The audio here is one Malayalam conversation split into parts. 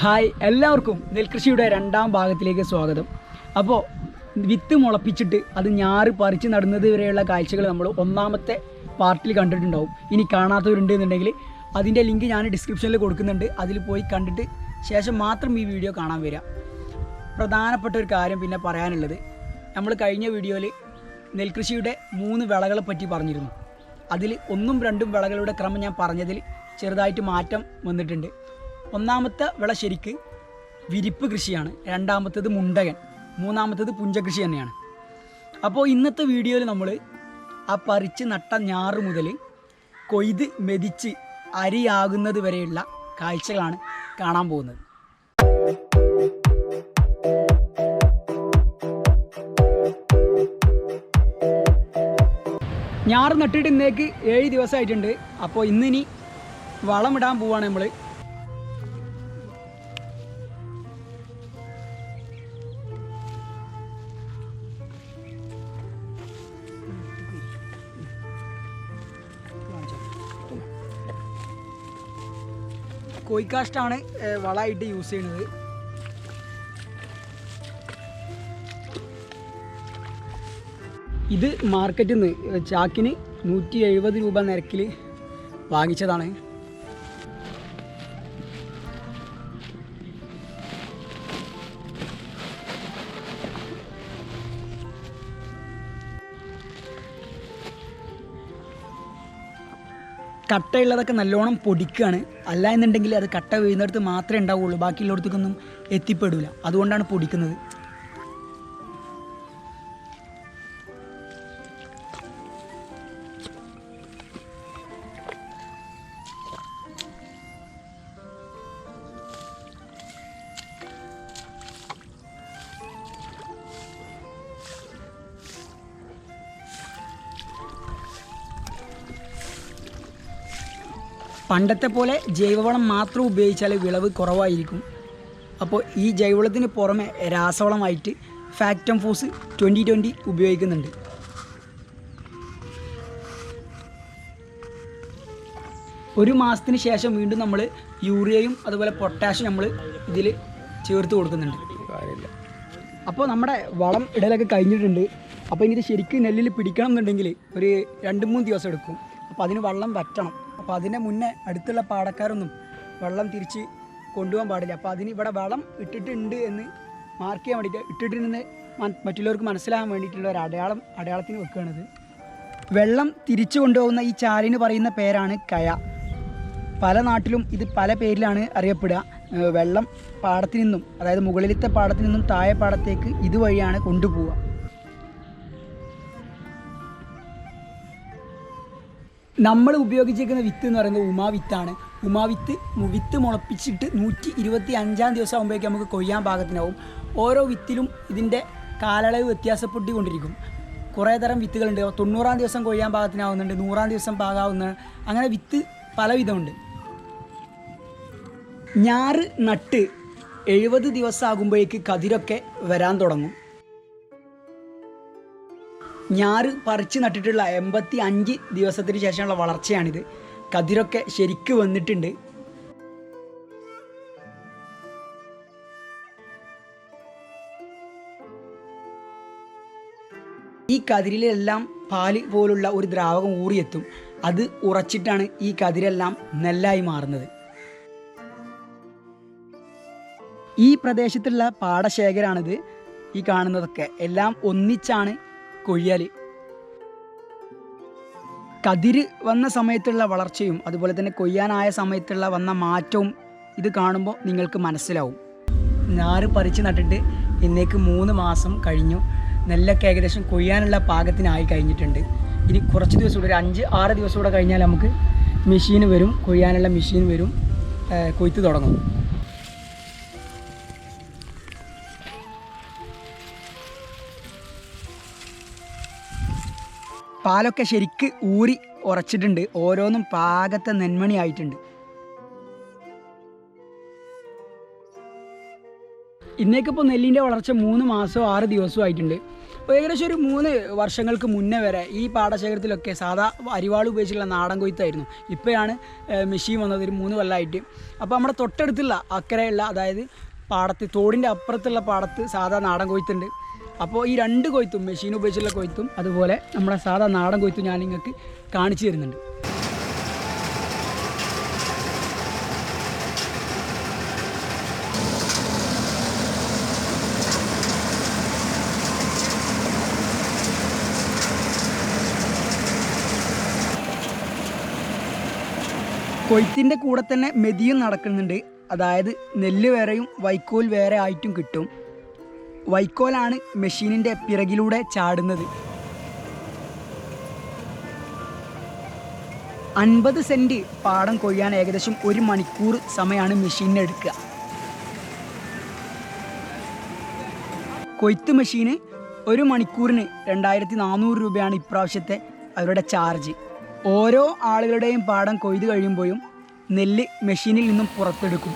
ഹായ്, എല്ലാവർക്കും നെൽകൃഷിയുടെ രണ്ടാം ഭാഗത്തിലേക്ക് സ്വാഗതം. അപ്പോൾ വിത്ത് മുളപ്പിച്ചിട്ട് അത് ഞാറ് പറിച്ച് നടുന്നത് വരെയുള്ള കാഴ്ചകൾ നമ്മൾ ഒന്നാമത്തെ പാർട്ടിൽ കണ്ടിട്ടുണ്ടാവും. ഇനി കാണാത്തവരുണ്ട് എന്നുണ്ടെങ്കിൽ അതിൻ്റെ ലിങ്ക് ഞാൻ ഡിസ്ക്രിപ്ഷനിൽ കൊടുക്കുന്നുണ്ട്. അതിൽ പോയി കണ്ടിട്ട് ശേഷം മാത്രം ഈ വീഡിയോ കാണാൻ വരിക. പ്രധാനപ്പെട്ട ഒരു കാര്യം പിന്നെ പറയാനുള്ളത്, നമ്മൾ കഴിഞ്ഞ വീഡിയോയിൽ നെൽകൃഷിയുടെ 3 വിളകളെ പറ്റി പറഞ്ഞിരുന്നു. അതിൽ 1ഉം 2ഉം വിളകളുടെ ക്രമം ഞാൻ പറഞ്ഞതിൽ ചെറുതായിട്ട് മാറ്റം വന്നിട്ടുണ്ട്. ഒന്നാമത്തെ വിള ശരിക്ക് വിരിപ്പ് കൃഷിയാണ്, രണ്ടാമത്തേത് മുണ്ടകൻ, മൂന്നാമത്തേത് പുഞ്ചകൃഷി തന്നെയാണ്. അപ്പോൾ ഇന്നത്തെ വീഡിയോയിൽ നമ്മൾ ആ പറിച്ച് നട്ട ഞാറ് മുതൽ കൊയ്ത് മെതിച്ച് അരിയാകുന്നത് വരെയുള്ള കാഴ്ചകളാണ് കാണാൻ പോകുന്നത്. ഞാറ് നട്ടിട്ട് ഇന്നേക്ക് 7 ദിവസമായിട്ടുണ്ട്. അപ്പോൾ ഇന്നിനി വളമിടാൻ പോവാണ് നമ്മൾ. കോഴിക്കാഷ്ടാണ് വളമായിട്ട് യൂസ് ചെയ്യുന്നത്. ഇത് മാർക്കറ്റിൽ നിന്ന് ചാക്കിന് 170 രൂപ നിരക്കിൽ വാങ്ങിച്ചതാണ്. കട്ടയുള്ളതൊക്കെ നല്ലോണം പൊടിക്കുകയാണ്. അല്ല എന്നുണ്ടെങ്കിൽ അത് കട്ട വീഴുന്നിടത്ത് മാത്രമേ ഉണ്ടാവുള്ളൂ, ബാക്കിയുള്ളിടത്തേക്കൊന്നും എത്തിപ്പെടില്ല. അതുകൊണ്ടാണ് പൊടിക്കുന്നത്. പണ്ടത്തെ പോലെ ജൈവവളം മാത്രം ഉപയോഗിച്ചാൽ വിളവ് കുറവായിരിക്കും. അപ്പോൾ ഈ ജൈവവളത്തിന് പുറമെ രാസവളമായിട്ട് ഫാക്ടം ഫോസ് 2020 ഉപയോഗിക്കുന്നുണ്ട്. ഒരു മാസത്തിന് ശേഷം വീണ്ടും നമ്മൾ യൂറിയയും അതുപോലെ പൊട്ടാഷ്യം നമ്മൾ ഇതിൽ ചേർത്ത് കൊടുക്കുന്നുണ്ട്. അപ്പോൾ നമ്മുടെ വളം ഇടലൊക്കെ കഴിഞ്ഞിട്ടുണ്ട്. അപ്പോൾ ഇനി ഇത് ശരിക്കും നെല്ലിൽ പിടിക്കണം എന്നുണ്ടെങ്കിൽ ഒരു 2-3 ദിവസം എടുക്കും. അപ്പോൾ അതിന് വെള്ളം വറ്റണം. അപ്പോൾ അതിൻ്റെ മുന്നേ അടുത്തുള്ള പാടക്കാരൊന്നും വെള്ളം തിരിച്ച് കൊണ്ടുപോകാൻ പാടില്ല. അപ്പോൾ അതിന് ഇവിടെ വളം ഇട്ടിട്ടുണ്ട് എന്ന് മാർക്ക് ചെയ്യാൻ വേണ്ടിയിട്ട്, ഇട്ടിട്ടുണ്ടെന്ന് മറ്റുള്ളവർക്ക് മനസ്സിലാകാൻ വേണ്ടിയിട്ടുള്ള ഒരു അടയാളത്തിന് വെക്കുകയാണിത്. വെള്ളം തിരിച്ചു കൊണ്ടുപോകുന്ന ഈ ചാലിന് പറയുന്ന പേരാണ് കയ. പല നാട്ടിലും ഇത് പല പേരിലാണ് അറിയപ്പെടുക. വെള്ളം പാടത്തു നിന്നും, അതായത് മുകളിലത്തെ പാടത്തു നിന്നും താഴെ പാടത്തേക്ക് ഇതുവഴിയാണ് കൊണ്ടുപോവുക. നമ്മൾ ഉപയോഗിച്ചിരിക്കുന്ന വിത്ത് എന്ന് പറയുന്നത് ഉമാവിത്താണ്. വിത്ത് മുളപ്പിച്ചിട്ട് 125-ാം ദിവസം ആകുമ്പോഴേക്കും നമുക്ക് കൊയ്യാൻ പാകത്തിനാവും. ഓരോ വിത്തിലും ഇതിൻ്റെ കാലയളവ് വ്യത്യാസപ്പെട്ടുകൊണ്ടിരിക്കും. കുറേ തരം വിത്തുകളുണ്ട്. 90-ാം ദിവസം കൊയ്യാൻ പാകത്തിനാവുന്നുണ്ട്, 100-ാം ദിവസം പാകാവുന്ന, അങ്ങനെ വിത്ത് പല വിധമുണ്ട്. ഞാറ് നട്ട് 70 ദിവസം ആകുമ്പോഴേക്ക് കതിരൊക്കെ വരാൻ തുടങ്ങും. ഞാറ് പറിച്ച് നട്ടിട്ടുള്ള 85 ദിവസത്തിന് ശേഷമുള്ള വളർച്ചയാണിത്. കതിരൊക്കെ ശരിക്ക് വന്നിട്ടുണ്ട്. ഈ കതിരിലെല്ലാം പാല് പോലുള്ള ഒരു ദ്രാവകം ഊറിയെത്തും. അത് ഉറച്ചിട്ടാണ് ഈ കതിരെല്ലാം നെല്ലായി മാറുന്നത്. ഈ പ്രദേശത്തുള്ള പാടശേഖരാണിത്. ഈ കാണുന്നതൊക്കെ എല്ലാം ഒന്നിച്ചാണ് കൊയ്യാൽ. കതിര് വന്ന സമയത്തുള്ള വളർച്ചയും അതുപോലെ തന്നെ കൊയ്യാനായ സമയത്തുള്ള വന്ന മാറ്റവും ഇത് കാണുമ്പോൾ നിങ്ങൾക്ക് മനസ്സിലാവും. ഞാറ് പറിച്ച് നട്ടിട്ട് ഇന്നേക്ക് 3 മാസം കഴിഞ്ഞു. നെല്ലൊക്കെ ഏകദേശം കൊയ്യാനുള്ള പാകത്തിനായി കഴിഞ്ഞിട്ടുണ്ട്. ഇനി കുറച്ച് ദിവസം കൂടെ, ഒരു 5-6 ദിവസം കൂടെ കഴിഞ്ഞാൽ നമുക്ക് മെഷീൻ വരും, കൊയ്യാനുള്ള മെഷീൻ വരും, കൊയ്ത്ത് തുടങ്ങും. പാലൊക്കെ ശരിക്ക് ഊറി ഉറച്ചിട്ടുണ്ട്. ഓരോന്നും പാകത്തെ നെന്മണി ആയിട്ടുണ്ട്. ഇന്നേക്കിപ്പോൾ നെല്ലിൻ്റെ വളർച്ച 3 മാസമോ 6 ദിവസമോ ആയിട്ടുണ്ട്. ഏകദേശം ഒരു 3 വർഷങ്ങൾക്ക് മുന്നേ വരെ ഈ പാടശേഖരത്തിലൊക്കെ സാധാ അരിവാൾ ഉപയോഗിച്ചുള്ള നാടൻ കൊയ്ത്തായിരുന്നു. ഇപ്പോഴാണ് മെഷീൻ വന്നത് ഒരു 3 കൊല്ലമായിട്ട്. അപ്പോൾ നമ്മുടെ തൊട്ടടുത്തുള്ള അക്കരെയുള്ള അതായത് പാടത്ത് തോടിൻ്റെ അപ്പുറത്തുള്ള പാടത്ത് സാധാ നാടൻ കൊയ്ത്തുണ്ട്. അപ്പോൾ ഈ 2 കൊയ്ത്തും മെഷീൻ ഉപയോഗിച്ചുള്ള കൊയ്ത്തും അതുപോലെ നമ്മുടെ സാധാ നാടൻ കൊയ്ത്തും ഞാൻ നിങ്ങൾക്ക് കാണിച്ചു തരുന്നുണ്ട്. കൊയ്ത്തിൻ്റെ കൂടെ തന്നെ മെതിയും നടക്കുന്നുണ്ട്. അതായത് നെല്ല് വേറെയും വൈക്കോൽ വേറെ ആയിട്ടും കിട്ടും. വൈക്കോലാണ് മെഷീനിൻ്റെ പിറകിലൂടെ ചാടുന്നത്. 50 സെൻറ്റ് പാടം കൊയ്യാൻ ഏകദേശം 1 മണിക്കൂർ സമയമാണ് മെഷീനിന് എടുക്കുക. കൊയ്ത്ത് മെഷീന് 1 മണിക്കൂറിന് 2400 രൂപയാണ് ഇപ്രാവശ്യത്തെ അവരുടെ ചാർജ്. ഓരോ ആളുകളുടെയും പാടം കൊയ്ത് കഴിയുമ്പോഴും നെല്ല് മെഷീനിൽ നിന്നും പുറത്തെടുക്കും.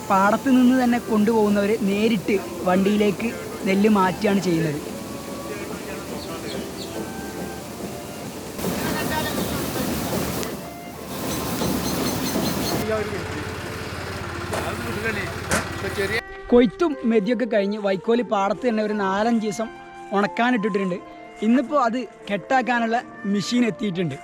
പാടത്ത് നിന്ന് തന്നെ കൊണ്ടുപോകുന്നവർ നേരിട്ട് വണ്ടിയിലേക്ക് നെല്ല് മാറ്റുകയാണ് ചെയ്യുന്നത്. കൊയ്ത്തും മെതിയൊക്കെ കഴിഞ്ഞ് വൈക്കോല് പാടത്ത് തന്നെ ഒരു 4-5 ദിവസം ഉണക്കാനിട്ടിട്ടുണ്ട്. ഇന്നിപ്പോൾ അത് കെട്ടാക്കാനുള്ള മെഷീൻ എത്തിയിട്ടുണ്ട്.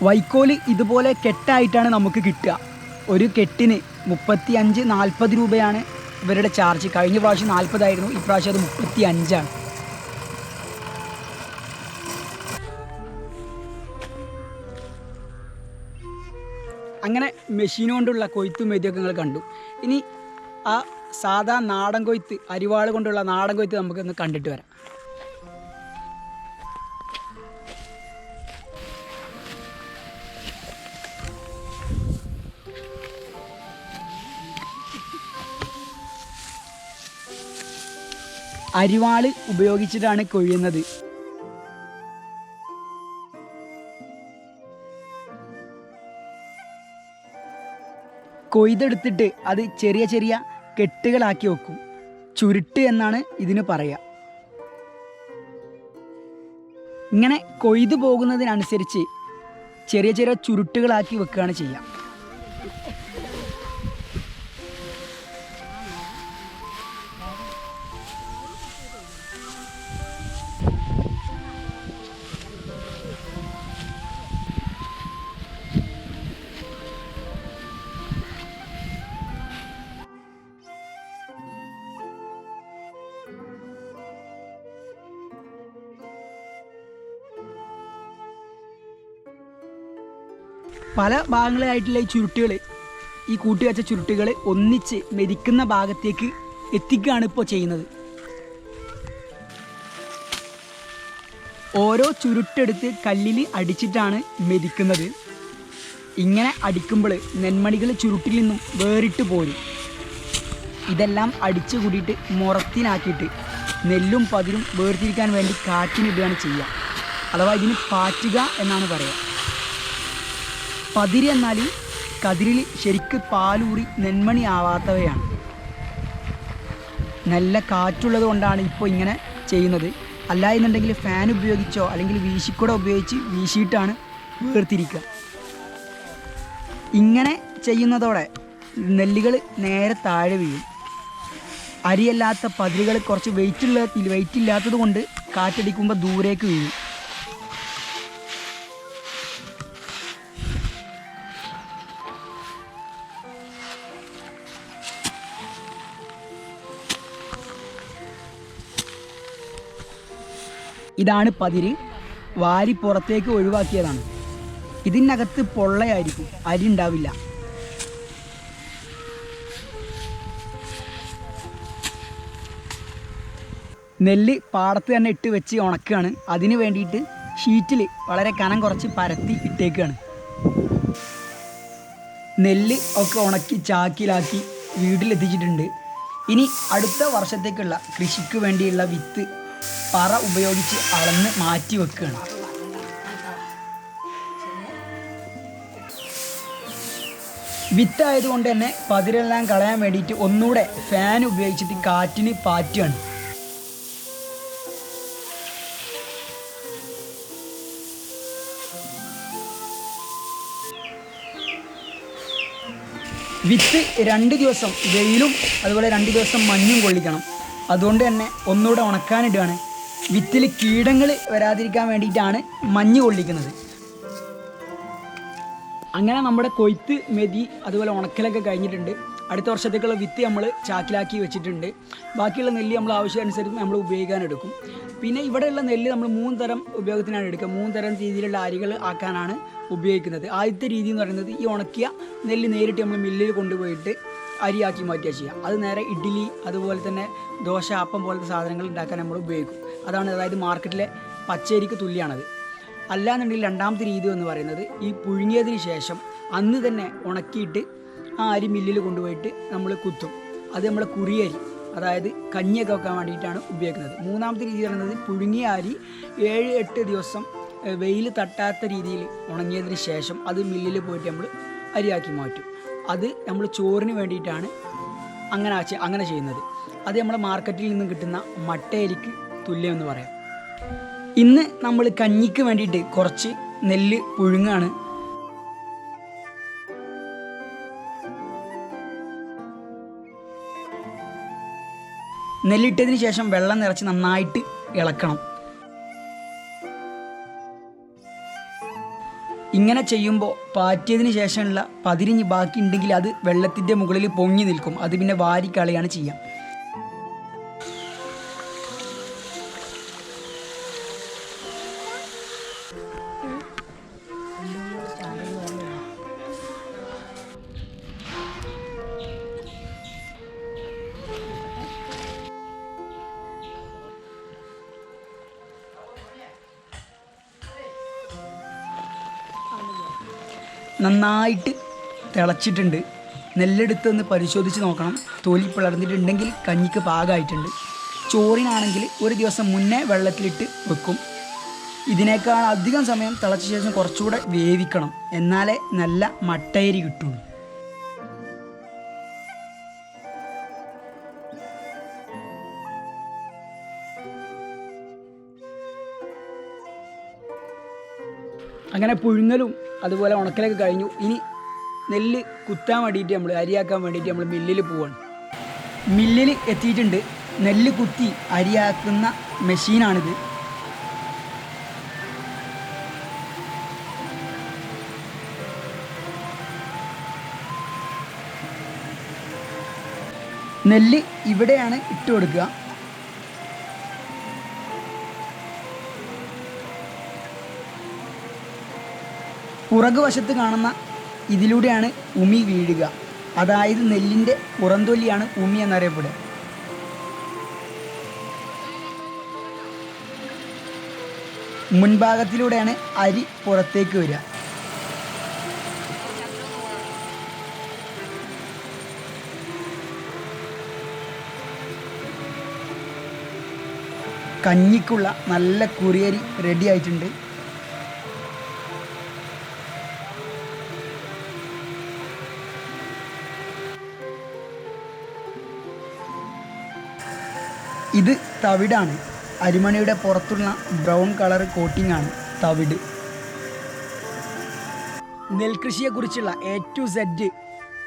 വൈക്കോല് ഇതുപോലെ കെട്ടായിട്ടാണ് നമുക്ക് കിട്ടുക. ഒരു കെട്ടിന് 35-40 രൂപയാണ് ഇവരുടെ ചാർജ്. കഴിഞ്ഞ പ്രാവശ്യം 40 ആയിരുന്നു, ഇപ്രാവശ്യം അത് 35 ആണ്. അങ്ങനെ മെഷീൻ കൊണ്ടുള്ള കൊയ്ത്തും മെതിയൊക്കെ നിങ്ങൾ കണ്ടു. ഇനി ആ സാധാ നാടൻ കൊയ്ത്ത് അരിവാൾ കൊണ്ടുള്ള നാടൻ കൊയ്ത്ത് നമുക്കൊന്ന് കണ്ടിട്ട് വരാം. അരിവാള് ഉപയോഗിച്ചിട്ടാണ് കൊയ്യുന്നത്. കൊയ്തെടുത്തിട്ട് അത് ചെറിയ ചെറിയ കെട്ടുകളാക്കി വെക്കും. ചുരുട്ട് എന്നാണ് ഇതിന് പറയുക. ഇങ്ങനെ കൊയ്തു പോകുന്നതിനനുസരിച്ച് ചെറിയ ചെറിയ ചുരുട്ടുകളാക്കി വെക്കുകയാണ് ചെയ്യുക. പല ഭാഗങ്ങളായിട്ടുള്ള ഈ ചുരുട്ടുകൾ, ഈ കൂട്ടിവെച്ച ചുരുട്ടുകൾ ഒന്നിച്ച് മെതിക്കുന്ന ഭാഗത്തേക്ക് എത്തിക്കുകയാണ് ഇപ്പോൾ ചെയ്യുന്നത്. ഓരോ ചുരുട്ടെടുത്ത് കല്ലിൽ അടിച്ചിട്ടാണ് മെതിക്കുന്നത്. ഇങ്ങനെ അടിക്കുമ്പോൾ നെന്മണികൾ ചുരുട്ടിൽ നിന്നും വേറിട്ട് പോരും. ഇതെല്ലാം അടിച്ചു കൂടിയിട്ട് മുറത്തിനാക്കിയിട്ട് നെല്ലും പതിരും വേർതിരിക്കാൻ വേണ്ടി കാറ്റിനിടുകയാണ് ചെയ്യുക. അഥവാ ഇതിന് പാറ്റുക എന്നാണ് പറയുക. പതിര് എന്നാൽ കതിരിൽ ശരിക്ക് പാലൂറി നെന്മണി ആവാത്തവയാണ്. നല്ല കാറ്റുള്ളത് കൊണ്ടാണ് ഇപ്പോൾ ഇങ്ങനെ ചെയ്യുന്നത്. അല്ല എന്നുണ്ടെങ്കിൽ ഫാൻ ഉപയോഗിച്ചോ അല്ലെങ്കിൽ വീശിക്കൂടെ ഉപയോഗിച്ച് വീശിയിട്ടാണ് വേർതിരിക്കുക. ഇങ്ങനെ ചെയ്യുന്നതോടെ നെല്ലുകൾ നേരെ താഴെ വീഴും. അരിയല്ലാത്ത പതിരുകൾ കുറച്ച് വെയിറ്റ് ഇല്ലാത്തത് കൊണ്ട് കാറ്റടിക്കുമ്പോൾ ദൂരേക്ക് വീഴും. ഇതാണ് പതിര്. വാരി പുറത്തേക്ക് ഒഴിവാക്കിയതാണ്. ഇതിനകത്ത് പൊള്ളയായിരിക്കും, അരി ഉണ്ടാവില്ല. നെല്ല് പാടത്ത് തന്നെ ഇട്ട് വെച്ച് ഉണക്കുകയാണ്. അതിന് വേണ്ടിയിട്ട് ഷീറ്റിൽ വളരെ കനം കുറച്ച് പരത്തി ഇട്ടേക്കുകയാണ്. നെല്ല് ഒക്കെ ഉണക്കി ചാക്കിലാക്കി വീട്ടിലെത്തിച്ചിട്ടുണ്ട്. ഇനി അടുത്ത വർഷത്തേക്കുള്ള കൃഷിക്ക് വേണ്ടിയുള്ള വിത്ത് പറ ഉപയോഗിച്ച് അളന്ന് മാറ്റി വെക്കുകയാണ്. വിത്തായതുകൊണ്ട് തന്നെ പതിരെല്ലാം കളയാൻ വേണ്ടിയിട്ട് ഒന്നുകൂടെ ഫാൻ ഉപയോഗിച്ചിട്ട് കാറ്റിന് പാറ്റുകയാണ്. വിത്ത് 2 ദിവസം വെയിലും അതുപോലെ 2 ദിവസം മഞ്ഞും കൊള്ളിക്കണം. അതുകൊണ്ട് തന്നെ ഒന്നുകൂടെ ഉണക്കാനിടുകയാണ്. വിത്തിൽ കീടങ്ങൾ വരാതിരിക്കാൻ വേണ്ടിയിട്ടാണ് മഞ്ഞ് കൊള്ളിക്കുന്നത്. അങ്ങനെ നമ്മുടെ കൊയ്ത്ത് മെതി അതുപോലെ ഉണക്കലൊക്കെ കഴിഞ്ഞിട്ടുണ്ട്. അടുത്ത വർഷത്തേക്കുള്ള വിത്ത് നമ്മൾ ചാക്കിലാക്കി വെച്ചിട്ടുണ്ട്. ബാക്കിയുള്ള നെല്ല് നമ്മൾ ആവശ്യമനുസരിച്ച് നമ്മൾ ഉപയോഗിക്കാനെടുക്കും. പിന്നെ ഇവിടെയുള്ള നെല്ല് നമ്മൾ 3 തരം ഉപയോഗത്തിനാണ് എടുക്കുക. 3 തരം രീതിയിലുള്ള അരികൾ ആക്കാനാണ് ഉപയോഗിക്കുന്നത്. ആദ്യത്തെ രീതി എന്ന് പറയുന്നത് ഈ ഉണക്കിയ നെല്ല് നേരിട്ട് നമ്മൾ മില്ലിൽ കൊണ്ടുപോയിട്ട് അരിയാക്കി മാറ്റുക ചെയ്യുക. അത് നേരെ ഇഡ്ഡലി അതുപോലെ തന്നെ ദോശ, അപ്പം പോലത്തെ സാധനങ്ങൾ ഉണ്ടാക്കാൻ നമ്മൾ ഉപയോഗിക്കും. അതായത് മാർക്കറ്റിലെ പച്ചരിക്ക് തുല്യമാണത്. അല്ലാന്നുണ്ടെങ്കിൽ രണ്ടാമത്തെ രീതി എന്ന് പറയുന്നത് ഈ പുഴുങ്ങിയതിന് ശേഷം അന്ന് തന്നെ ഉണക്കിയിട്ട് ആ അരി മില്ലിൽ കൊണ്ടുപോയിട്ട് നമ്മൾ കുത്തും. അത് നമ്മൾ കുറിയരി, അതായത് കഞ്ഞിയൊക്കെ വെക്കാൻ വേണ്ടിയിട്ടാണ് ഉപയോഗിക്കുന്നത്. മൂന്നാമത്തെ രീതി പറയുന്നത് പുഴുങ്ങിയ അരി 7-8 ദിവസം വെയിൽ തട്ടാത്ത രീതിയിൽ ഉണങ്ങിയതിന് ശേഷം അത് മില്ലിൽ പോയിട്ട് നമ്മൾ അരിയാക്കി മാറ്റും. അത് നമ്മൾ ചോറിന് വേണ്ടിയിട്ടാണ് അങ്ങനെ ചെയ്യുന്നത്. അത് നമ്മൾ മാർക്കറ്റിൽ നിന്നും കിട്ടുന്ന മട്ടയരിക്ക് തുല്യമെന്ന് പറയാം. ഇന്ന് നമ്മൾ കഞ്ഞിക്ക് വേണ്ടിയിട്ട് കുറച്ച് നെല്ല് പുഴുങ്ങാണ്. നെല്ലിട്ടതിന് ശേഷം വെള്ളം നിറച്ച് നന്നായിട്ട് ഇളക്കണം. ഇങ്ങനെ ചെയ്യുമ്പോൾ പാറ്റിയതിന് ശേഷമുള്ള പതിരിഞ്ഞ് ബാക്കി ഉണ്ടെങ്കിൽ അത് വെള്ളത്തിൻ്റെ മുകളിൽ പൊങ്ങി നിൽക്കും. അത് പിന്നെ വാരിക്കളയാണ് ചെയ്യുക. നന്നായിട്ട് തിളച്ചിട്ടുണ്ട്. നെല്ലെടുത്തൊന്ന് പരിശോധിച്ച് നോക്കണം. തൊലി പിളർന്നിട്ടുണ്ടെങ്കിൽ കഞ്ഞിക്ക് പാകമായിട്ടുണ്ട്. ചോറിനാണെങ്കിൽ 1 ദിവസം മുന്നേ വെള്ളത്തിലിട്ട് വെക്കും. ഇതിനേക്കാൾ അധികം സമയം തിളച്ച ശേഷം കുറച്ചുകൂടെ വേവിക്കണം. എന്നാലേ നല്ല മട്ടയരി കിട്ടുള്ളൂ. അങ്ങനെ പുഴുങ്ങലും അതുപോലെ ഉണക്കലൊക്കെ കഴിഞ്ഞു. ഇനി നെല്ല് കുത്താൻ വേണ്ടിയിട്ട് നമ്മൾ അരിയാക്കാൻ വേണ്ടിയിട്ട് നമ്മൾ മില്ലിൽ പോവാണ്. മില്ലിൽ എത്തിയിട്ടുണ്ട്. നെല്ല് കുത്തി അരിയാക്കുന്ന മെഷീനാണിത്. നെല്ല് ഇവിടെയാണ് ഇട്ട് കൊടുക്കുക. പുറകുവശത്ത് കാണുന്ന ഇതിലൂടെയാണ് ഉമി വീഴുക. അതായത് നെല്ലിൻ്റെ പുറന്തൊലിയാണ് ഉമി എന്നറിയപ്പെടുക. മുൻഭാഗത്തിലൂടെയാണ് അരി പുറത്തേക്ക് വരിക. കഞ്ഞിക്കുള്ള നല്ല കുറിയരി റെഡി ആയിട്ടുണ്ട്. ഇത് തവിടാണ്. അരിമണിയുടെ പുറത്തുള്ള ബ്രൗൺ കളർ കോട്ടിംഗ് ആണ് തവിട്. നെൽകൃഷിയെക്കുറിച്ചുള്ള A to Z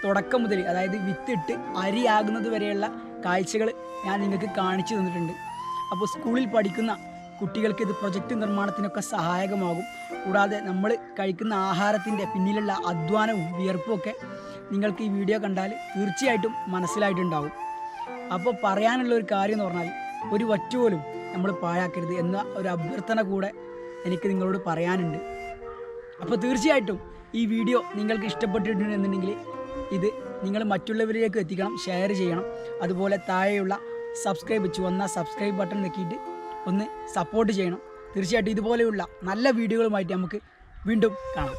തുടക്കം മുതൽ, അതായത് വിത്തിട്ട് അരിയാകുന്നത് വരെയുള്ള കാഴ്ചകൾ ഞാൻ നിങ്ങൾക്ക് കാണിച്ചു തന്നിട്ടുണ്ട്. അപ്പോൾ സ്കൂളിൽ പഠിക്കുന്ന കുട്ടികൾക്ക് ഇത് പ്രൊജക്റ്റ് നിർമ്മാണത്തിനൊക്കെ സഹായകമാകും. കൂടാതെ നമ്മൾ കഴിക്കുന്ന ആഹാരത്തിൻ്റെ പിന്നിലുള്ള അധ്വാനവും വിയർപ്പും ഒക്കെ നിങ്ങൾക്ക് ഈ വീഡിയോ കണ്ടാൽ തീർച്ചയായിട്ടും മനസ്സിലായിട്ടുണ്ടാവും. അപ്പോൾ പറയാനുള്ള ഒരു കാര്യം എന്ന് പറഞ്ഞാൽ ഒരു വറ്റ് പോലും നമ്മൾ പാഴാക്കരുത് എന്ന ഒരു അഭ്യർത്ഥന കൂടെ എനിക്ക് നിങ്ങളോട് പറയാനുണ്ട്. അപ്പോൾ തീർച്ചയായിട്ടും ഈ വീഡിയോ നിങ്ങൾക്ക് ഇഷ്ടപ്പെട്ടിട്ടുണ്ടെന്നുണ്ടെങ്കിൽ ഇത് നിങ്ങൾ മറ്റുള്ളവരിലേക്ക് എത്തിക്കണം, ഷെയർ ചെയ്യണം. അതുപോലെ താഴെയുള്ള ചുവന്ന സബ്സ്ക്രൈബ് ബട്ടൺ നെക്കിയിട്ട് ഒന്ന് സപ്പോർട്ട് ചെയ്യണം. തീർച്ചയായിട്ടും ഇതുപോലെയുള്ള നല്ല വീഡിയോകളുമായിട്ട് നമുക്ക് വീണ്ടും കാണാം.